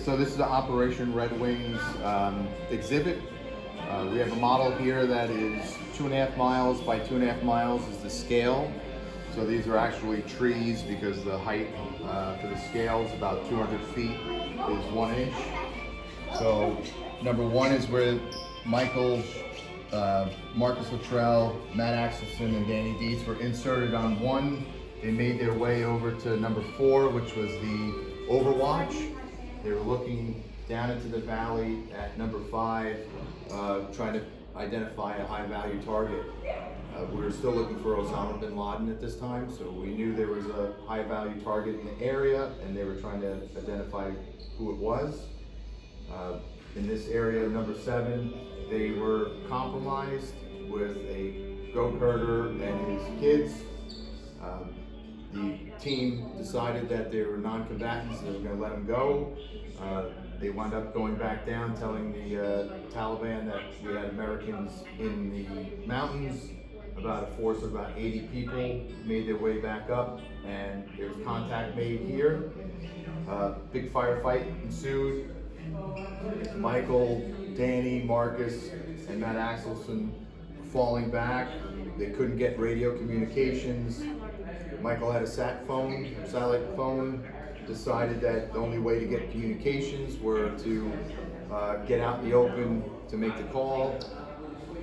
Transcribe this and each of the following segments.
So this is the Operation Red Wings exhibit. We have a model here that is 2.5 miles by 2.5 miles is the scale. So these are actually trees because the height for the scale is about 200 feet is 1 inch. So number one is where Michael, Marcus Luttrell, Matt Axelson, and Danny Dietz were inserted on one. They made their way over to number 4, which was the Overwatch. They were looking down into the valley at number 5, trying to identify a high value target. We were still looking for Osama bin Laden at this time, so we knew there was a high value target in the area and they were trying to identify who it was. In this area, number 7, they were compromised with a goat herder and his kids. The team decided that they were non-combatants, they were going to let them go. They wound up going back down, telling the Taliban that we had Americans in the mountains. About a force of about 80 people made their way back up, and there was contact made here. Big firefight ensued. Michael, Danny, Marcus, and Matt Axelson falling back. They couldn't get radio communications. Michael had a satellite phone, decided that the only way to get communications were to get out in the open to make the call.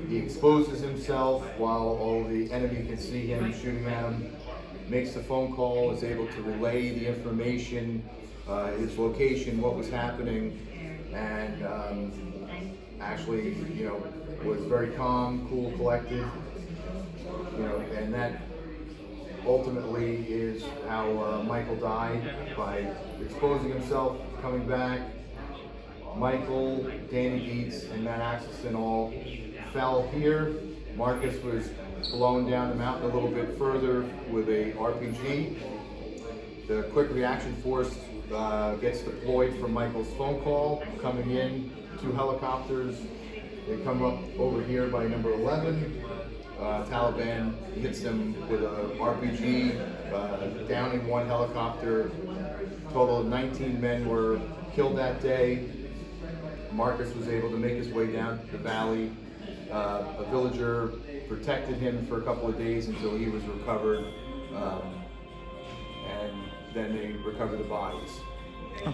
He exposes himself while all the enemy can see him shooting at him, makes the phone call, is able to relay the information, his location, what was happening, and actually, was very calm, cool, collected, and that ultimately is how Michael died, by exposing himself, coming back. Michael, Danny Dietz, and Matt Axelson all fell here. Marcus was blown down the mountain a little bit further with a RPG. The quick reaction force gets deployed from Michael's phone call, coming in, 2 helicopters. They come up over here by number 11. Taliban hits them with a RPG, downing 1 helicopter. Total of 19 men were killed that day. Marcus was able to make his way down the valley. A villager protected him for a couple of days until he was recovered, and then they recovered the bodies.